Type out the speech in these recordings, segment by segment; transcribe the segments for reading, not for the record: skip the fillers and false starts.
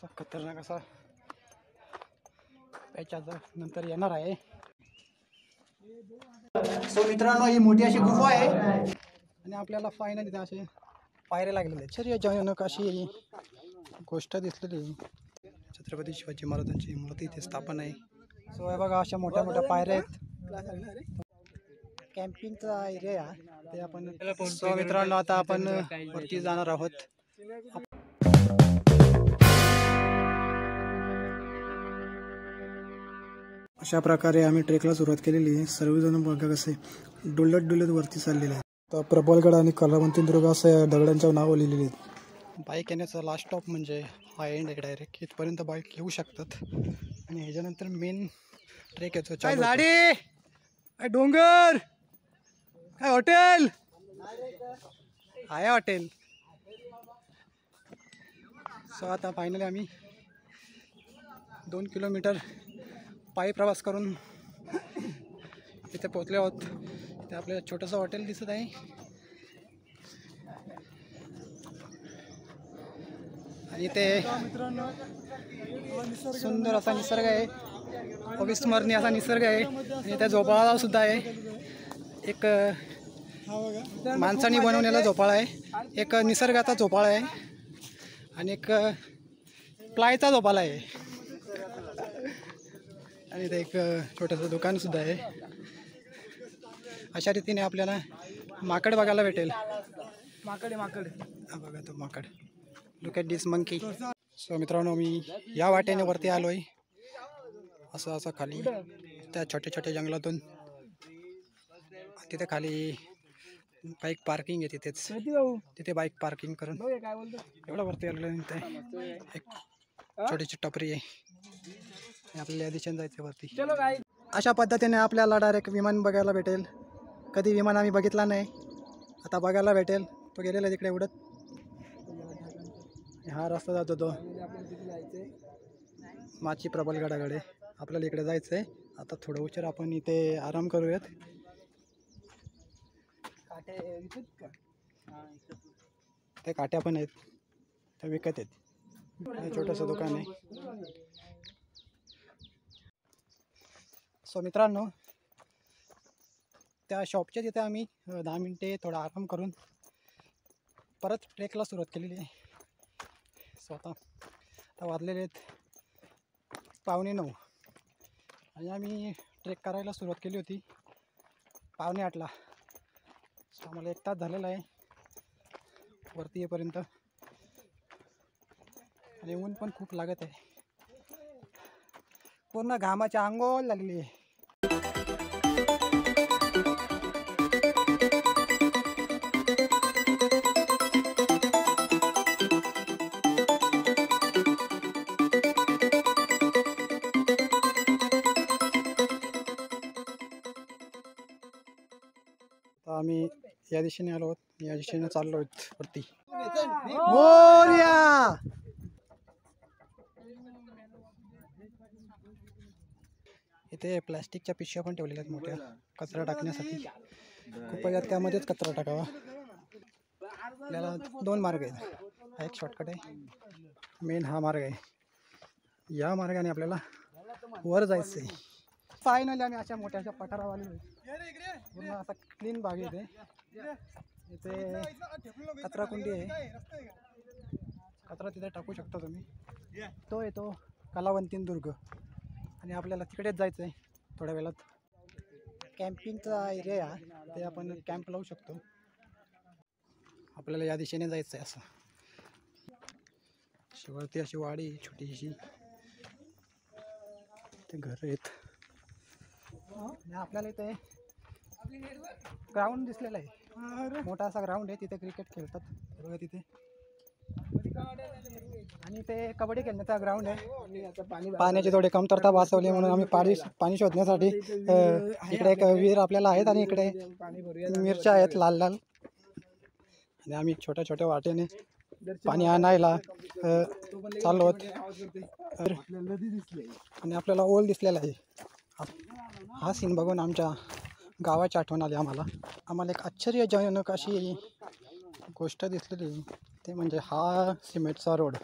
असा खतरनाक असा त्याच्या नंतर येणार आहे। सो मित्रांनो, ही मोठी अशी गुफा आहे आणि आपल्याला फायनली इथे असे पायऱ्या लागलेले आहेत। शरी अचानक अशी गोष्ट दिसलेली छत्रपती शिवाजी महाराजांची मूर्ती इथे स्थापन आहे। सो हे बघा, अशा मोठ्या मोठ्या पायऱ्या आहेत। कॅम्पिंगचा एरिया ते आपण। सो मित्रांनो, आता आपण वरती जाणार आहोत। अशा प्रकारे आम्ही ट्रेकला सुरुवात केलेली आहे। सर्वजण बघा कसे डुलत डुलत वरती चाललेले आहेत। तर प्रबलगड आणि कलावंतीदुर्ग असं दगडांचं नाव लिहिलेले आहेत। बाईक येण्याचा लास्ट स्टॉप म्हणजे हा एंड आहे। डायरेक्ट इथपर्यंत बाईक येऊ शकतात आणि ह्याच्यानंतर मेन ट्रेक येतो। काय झाडी, काय डोंगर, काय हॉटेल आहे हॉटेल। सो आता फायनली आम्ही 2 किलोमीटर पायी प्रवास करून इथे पोहोचले आहोत। ते आपल्याला छोटंसं हॉटेल दिसत आहे आणि ते सुंदर असा निसर्ग आहे, अविस्मरणीय असा निसर्ग आहे आणि त्या झोपाळा सुद्धा आहे। एक माणसाने बनवलेला झोपाळा आहे, एक निसर्गाचा झोपाळा आहे आणि एक प्लायचा झोपाळा आहे आणि ते एक छोटंसं दुकान सुद्धा आहे। अशा रीतीने आपल्याला माकड बघायला भेटेल। माकड हा बघा तो माकड, look at this monkey. So मित्रांनो, मी या वाटेने वरती आलो आहे। असं असं खाली त्या छोट्या छोट्या जंगलातून तिथे खाली बाईक पार्किंग आहे। तिथे बाईक पार्किंग करून एवढं वरती आलेलं आहे। एक छोटीशी टपरी आहे, आपल्याला या दिशेने जायचं वरती। अशा पद्धतीने आपल्याला डायरेक्ट विमान बघायला भेटेल। कधी विमान आम्ही बघितला नाही, आता बघायला भेटेल। तो गेलेला तिकडे उडत, हा रस्ता जातो तो माची प्रबलगडाकडे। आपल्याला इकडे जायचं आहे। आता थोडं उशीर आपण इथे आराम करूयात। ते काट्या पण आहेत, ते विकत आहेत। हे छोटंसं दुकान आहे। सो मित्रांनो, त्या शॉपच्या तिथे आम्ही 10 मिनिटे थोडा आराम करून परत ट्रेकला सुरुवात केलेली आहे। सो आता वाजलेले आहेत 9:15 आणि आम्ही ट्रेक करायला सुरुवात केली होती 7:45ला। सो आम्हाला 1 तास झालेला आहे वरती येईपर्यंत आणि ऊन पण खूप लागत आहे, पूर्ण घामाची आंघोळ लागली आहे। आम्ही या दिशेने आलो आहोत, या दिशेने चाललो आहोत वरती। इथे प्लास्टिकच्या पिशव्या पण ठेवलेल्या आहेत मोठ्या कचरा टाकण्यासाठी। कृपया त्यामध्येच कचरा टाकावा। आपल्याला 2 मार्ग आहेत, हा एक शॉर्टकट आहे, मेन हा मार्ग आहे। या मार्गाने आपल्याला वर जायचं आहे। फायनली आम्ही अशा मोठ्या अशा पठारावर आलेलो आहे। पूर्ण असा क्लीन बाग आहे इथे कचरा कुंडी आहे, कचरा तिथे टाकू शकता तुम्ही। तो येतो कलावंतीदुर्ग आणि आपल्याला तिकडेच जायचं आहे थोड्या वेळात। कॅम्पिंगचा एरिया ते आपण कॅम्प लावू शकतो। आपल्याला या दिशेने जायचं आहे। असं शेवटची अशी वाडी छोटीशी, ते घर आहेत आणि आपल्याला इथे ग्राउंड दिसलेला आहे, मोठा असा ग्राउंड आहे। तिथे क्रिकेट खेळतात बघा तिथे, आणि ते कबड्डी खेळण्याचा ग्राउंड आहे। पाण्याची थोडी कमतरता भासवली म्हणून आम्ही पाणी शोधण्यासाठी इकडे एक विहीर आपल्याला आहेत आणि इकडे मिरच्या आहेत लाल लाल, आणि आम्ही छोट्या छोट्या वाटेने पाणी आणायला चाललो आहोत आणि आपल्याला ओल दिसलेला आहे। हा सीन बघून आमच्या गावाची आठवण आली आम्हाला एक आश्चर्यजनक अशी गोष्ट दिसलेली, ते म्हणजे हा सिमेंटचा रोड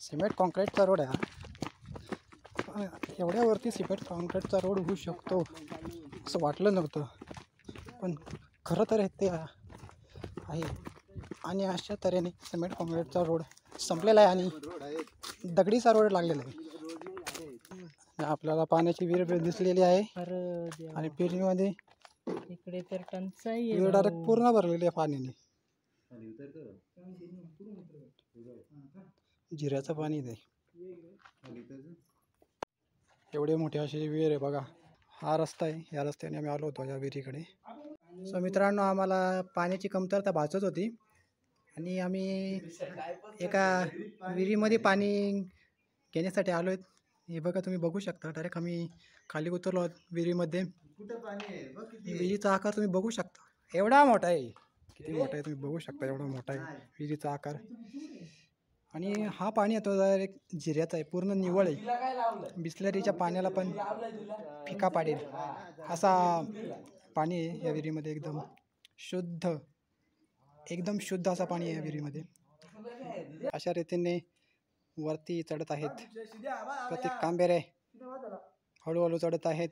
सिमेंट कॉन्क्रीटचा रोड आहे हा. एवढ्यावरती सिमेंट कॉन्क्रीटचा रोड होऊ शकतो असं वाटलं नव्हतं, पण खरं तर ते आहे. आणि अशा तऱ्हेने सिमेंट कॉन्क्रीटचा रोड संपलेला आहे आणि दगडीचा रोड लागलेला आहे. आपल्याला पाण्याची विहीर दिसलेली आहे आणि विहिरीमध्ये इकडे तर टंचाई विहीर डायरेक्ट पूर्ण भरलेली आहे पाण्याने. जिऱ्याचं पाणी ते एवढे मोठे असे विहीर आहे बघा. हा रस्ता आहे, या रस्त्याने आम्ही आलो होतो या विहिरीकडे. सो मित्रांनो, आम्हाला पाण्याची कमतरता भासत होती आणि आम्ही एका विहिरीमध्ये पाणी घेण्यासाठी आलो आहेत. हे बघा, तुम्ही बघू शकता. डायरेक्ट आम्ही खाली उतरलो आहोत विहिरीमध्ये. विहिरीचा आकार तुम्ही बघू शकता, एवढा मोठा आहे. किती मोठा आहे तुम्ही बघू शकता, एवढा मोठा आहे विहिरीचा आकार. आणि हा पाणी येतो डायरेक्ट जिऱ्याचा आहे, पूर्ण निवळ आहे. बिस्लरीच्या पाण्याला पण फिका पाडेल असा पाणी आहे या विहिरीमध्ये. एकदम शुद्ध असा पाणी आहे या विहिरीमध्ये. अशा रीतीने वरती चढत आहेत प्रत्येक कांबेरे, हळूहळू चढत आहेत.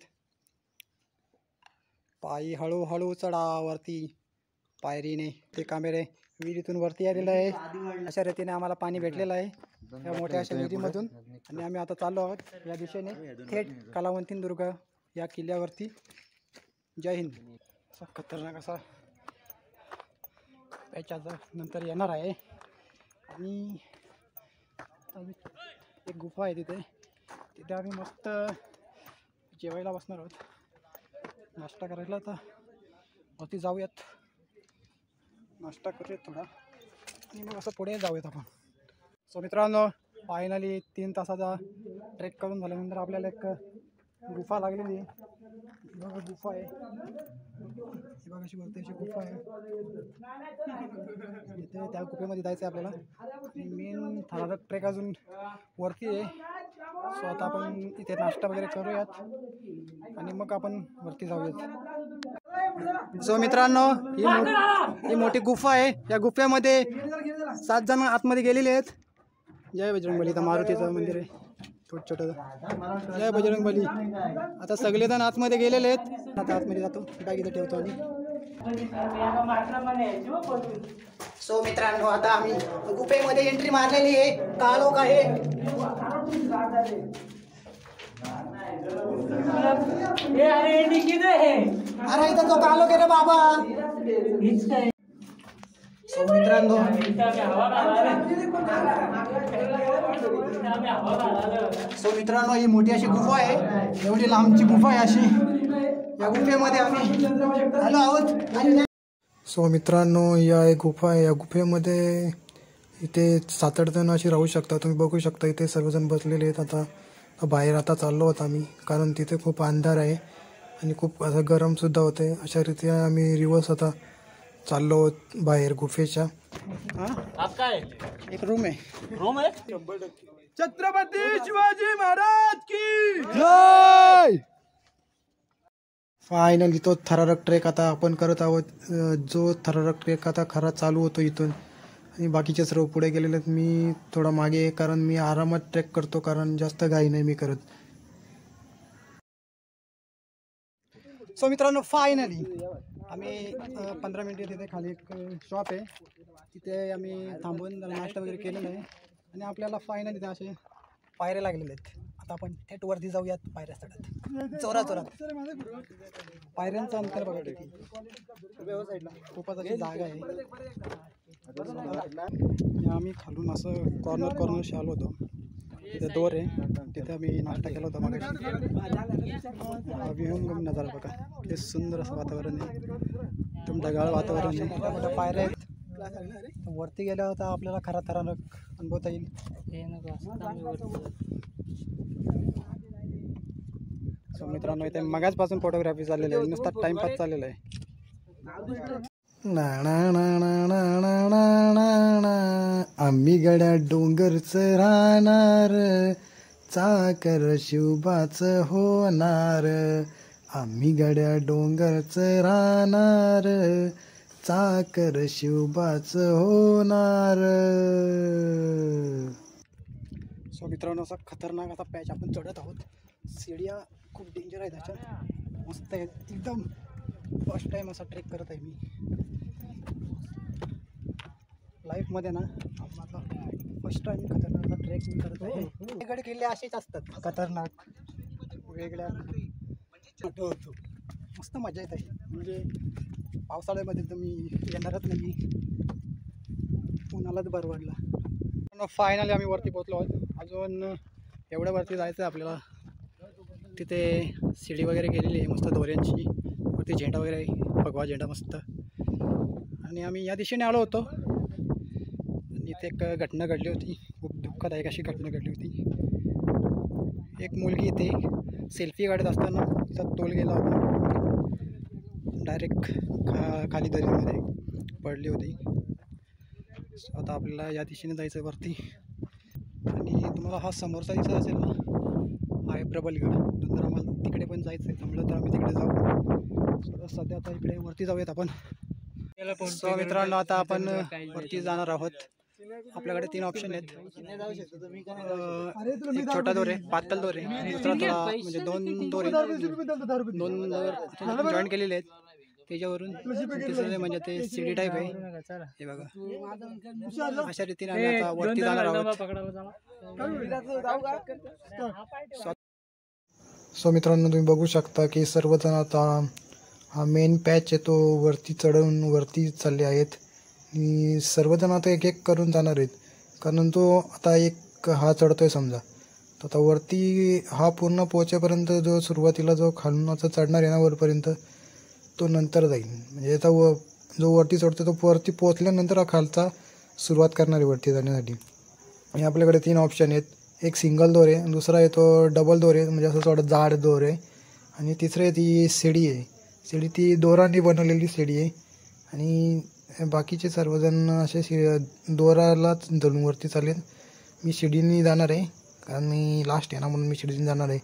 पायी हळूहळू चढा वरती पायरीने. ते कांबेरे विहिरीतून वरती आलेलं आहे. अशा रीतीने आम्हाला पाणी भेटलेलं आहे या मोठ्या अशा विहिरीमधून. आणि आम्ही आता चाललो आहोत या दिशेने थेट कलावंतीन या किल्ल्यावरती. जय हिंद. असा खतरनाक असा त्याच्या नंतर येणार आहे. आणि एक गुफा आहे तिथे आम्ही मस्त जेवायला बसणार आहोत. नाश्ता करायला आता वरती जाऊयात, नाश्ता करूयात थोडा आणि मग असं पुढे जाऊयात आपण. सो मित्रांनो, फायनली 3 तासाचा ट्रेक करून झाल्यानंतर आपल्याला एक गुफा लागलेली आहे. बघा गुफा आहे, बघा अशी वरती अशी गुफा आहे. इथे त्या गुफेमध्ये जायचं आहे आपल्याला. मेन थरारक ट्रेक अजून वरती आहे. सो आता आपण इथे नाश्ता वगैरे करूयात आणि मग आपण वरती जाऊयात. सो मित्रांनो, ही मोठी गुफा आहे. या गुफेमध्ये 7 जण आतमध्ये गेलेले आहेत. जय बजरंगबली. इथं मारुतीचं मंदिर आहे छोटं. जय बजरंगबली. आता सगळेजण आतमध्ये गेलेले आहेत. आता आतमध्ये जातो, बॅग इथं ठेवतो आणि सो मित्रांनो, आता आम्ही गुफेमध्ये एंट्री मारलेली आहे. काळोख आहे. अरे इथं तो काळोख आहे रे बाबा. सो मित्रांनो, ही मोठी अशी गुफा आहे. एवढी लांबची गुफा आहे अशी. या गुफेमध्ये आम्ही आलो आहोत. सो मित्रांनो, या एक गुफा आहे. या गुफेमध्ये इथे 7-8 जण अशी राहू शकता. तुम्ही बघू शकता इथे सर्वजण बसलेले आहेत. आता बाहेर चाललो आहोत आम्ही, कारण तिथे खूप अंधार आहे आणि खूप असं गरम सुद्धा होते. अशा रीतीने आम्ही रिवर्स आता चाललो आहोत बाहेर गुफेच्या. एक रूम आहे. छत्रपती शिवाजी महाराज की जय. फायनली तो थरारक ट्रेक आता आपण करत आहोत. जो थरारक ट्रेक आता खरा चालू होतो इथून, आणि बाकीचे सर्व पुढे गेलेले आहेत. मी थोडा मागे आहे, कारण मी आरामात ट्रेक करतो, कारण जास्त घाई नाही मी करत. सो मित्रांनो, फायनली आम्ही 15 मिनिटे तिथे खाली एक शॉप आहे, तिथे आम्ही थांबून नाश्ता वगैरे केलेला आहे. आणि आपल्याला फायनली ते असे पायऱ्या लागलेले आहेत. आता आपण थेट वरती जाऊयात पायऱ्या चढत जोरात. पायऱ्यांचं अंतर बघा किती. खूपच अशी जागा आहे. आम्ही खालून असं कॉर्नर आलो होतो. तिथे दोर आहे, तिथे आम्ही नाश्ता केला होता मागाशी. विहंगम नजारा बघा, हे सुंदर असं वातावरण आहे. एकदम ढगाळ वातावरण आहे. मोठ्या पायऱ्या आहेत. वरती गेल्या होता आपल्याला खरा थरारक अनुभवता येईल. सो मित्रांनो, इथे मगाचपासून फोटोग्राफी चाललेली आहे, नुसता टाइमपास चाललेला आहे. आम्ही गड्या डोंगरच राहणार, चाकर शिवबाच होणार. आम्ही गड्या डोंगरच राहणार, चाकर शिवबाच होणार. सो मित्रांनो, असा खतरनाक असा पॅच आपण चढत आहोत. सीड्या खूप डेंजर आहे त्याच्या, मस्त आहे एकदम. फर्स्ट टाइम असा ट्रेक करत आहे मी लाईफमध्ये ना. माझा फर्स्ट टाइम खतरनाक असा ट्रेक मी करत आहे. वेगळे किल्ले असेच असतात खतरनाक, वेगळ्या होतो. मस्त मजा येत आहे. म्हणजे पावसाळ्यामध्ये तर मी येणारच नाही, उन्हालाच बरं वाटला. फायनली आम्ही वरती पोचलो आहोत. अजून एवढ्या वरती जायचं आहे आपल्याला. तिथे शिडी वगैरे गेलेली आहे मस्त दोऱ्यांची. वरती झेंडा वगैरे आहे, भगवा झेंडा मस्त. आणि आम्ही या दिशेने आलो होतो आणि इथे एक घटना घडली होती, खूप दुःखदायक अशी घटना घडली होती. एक मुलगी इथे सेल्फी काढत असताना तिचा तोल गेला होता. डायरेक्ट खाली दरीमध्ये पडली होती. आता आपल्याला या दिशेने जायचं आहे वरती. आणि तुम्हाला हा समोरचा दिसत असेल ना, हा आहे प्रबलगड. नंतर आम्हाला तिकडे पण जायचं आहे. जमलं तर आम्ही तिकडे जाऊ. सध्या आता इकडे वरती जाऊयात आपण. सो मित्रांनो, आता आपण वरती जाणार आहोत. आपल्याकडे 3 ऑप्शन आहेत. एक छोटा दोरे, पातळ दोरे, दुसरा थोडा म्हणजे 2 दोरे जॉईन केलेले आहेत त्याच्यावरून. तिसरे म्हणजे ते सीडी टाईप आहे, हे बघा. अशा रीतीने आम्ही आता वरती जाणार आहोत. सो मित्रांनो, तुम्ही बघू शकता की सर्वजण आता हा मेन पॅच आहे तो वरती चढवून वरती चालले आहेत. आणि सर्वजण आता एक एक करून जाणार आहेत, कारण तो आता एक हा चढतोय समजा, तर आता वरती हा पूर्ण पोहोचेपर्यंत जो सुरुवातीला जो खालून आता चढणार आहे ना वरपर्यंत, तो नंतर जाईल. म्हणजे आता जो वरती चढतो तो वरती पोहोचल्यानंतर हा खालचा सुरुवात करणार आहे वरती जाण्यासाठी. आणि आपल्याकडे 3 ऑप्शन आहेत. एक सिंगल दोर आहे, दुसरा आहे तो डबल दोर आहे, म्हणजे असं थोडं जाड दोर आहे. आणि तिसरं आहे ती शिडी आहे. शिडी ती दोराने बनवलेली शिडी आहे. आणि बाकीचे सर्वजण असे दोरालाच धरून वरती चालेल. मी शिडीने जाणार आहे, कारण मी लास्ट आहे ना, म्हणून मी शिडीने जाणार आहे.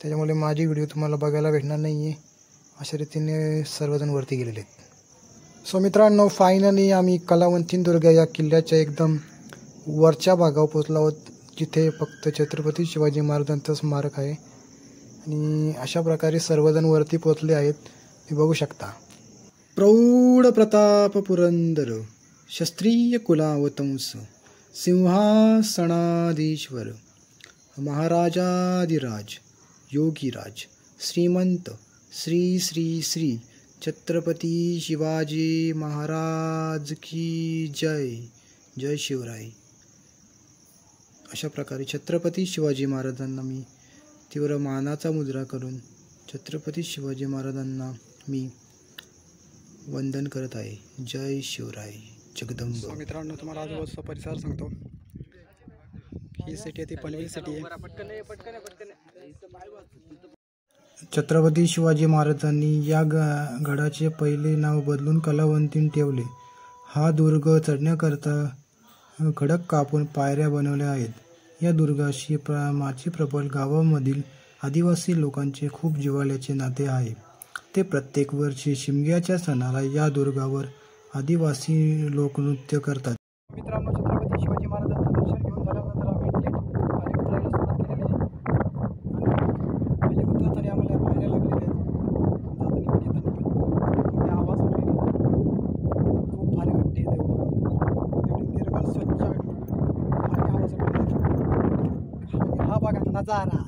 त्याच्यामुळे माझी व्हिडिओ तुम्हाला बघायला भेटणार नाही आहे. अशा रीतीने सर्वजण वरती गेलेले आहेत. सो मित्रांनो, फायनली आम्ही कलावंतीदुर्ग या किल्ल्याच्या एकदम वरच्या भागावर पोचलो आहोत, जिथे फक्त छत्रपती शिवाजी महाराजांचं स्मारक आहे. आणि अशा प्रकारे सर्वजण वरती पोचले आहेत, तुम्ही बघू शकता. प्रौढ प्रताप पुरंदर क्षत्रिय कुलावतंस सिंहासनाधीश्वर महाराजाधिराज योगीराज श्रीमंत श्री श्री श्री छत्रपती शिवाजी महाराज की जय. जय शिवराय. अशा प्रकारे छत्रपती शिवाजी महाराजांना मी तीव्र मानाचा मुद्रा करून छत्रपती शिवाजी महाराजांना मी वंदन करत आहे. जय शिवराय जगदंब. मित्रांनो, तुम्हाला आजूबाजूचा परिसर सांगतो. ही सिटी आहे ती पनवेल सिटी आहे. छत्रपती शिवाजी महाराजांनी या गडाचे पहिले नाव बदलून कलावंतीन ठेवले. हा दुर्ग चढण्याकरता खडक कापून पायऱ्या बनवल्या आहेत. या दुर्गाशी माची प्रबल गावामधील आदिवासी लोकांचे खूप जिव्हाळ्याचे नाते आहे. ते प्रत्येक वर्षी शिमग्याच्या सणाला या दुर्गावर आदिवासी लोकनृत्य करतात. मित्रांनो, छत्रपती शिवाजी महाराजांचं दर्शन घेऊन झाल्यानंतर आम्ही थेट खाली उतरायला सुरुवात केलेली आहे. आणि खाली उतरताना आम्हाला पाहायला लागलेले आहेत. जाताना पण येताना पण किती आवाज उठलेला आहे. खूप भारी वाटते तेव्हा. एवढी निर्मल स्वच्छ भारी आवाज उठलेला. हा बघा नजारा.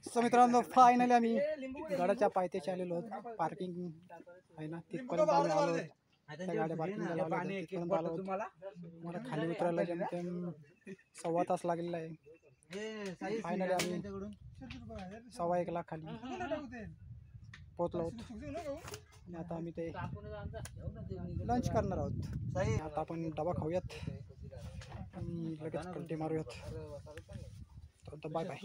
सो मित्रांनो, फायनली आम्ही गडाच्या पायथ्याशी आलेलो आहोत. पार्किंग आहे ना, तिथपर्यंत आम्ही आलो आहोत. त्या गाड्या पार्किंगला लावल्या होत्या, तिथपर्यंत आलो आहोत. मला खाली उतरायला जेमतेम 1.25 तास लागलेला आहे. फायनली आम्ही 1.25 लाख खाली पोहोचलो आहोत. आणि आता आम्ही ते लंच करणार आहोत. आता आपण डबा खाऊयात आणि लगेच कल्टी मारूयात. तर बाय बाय.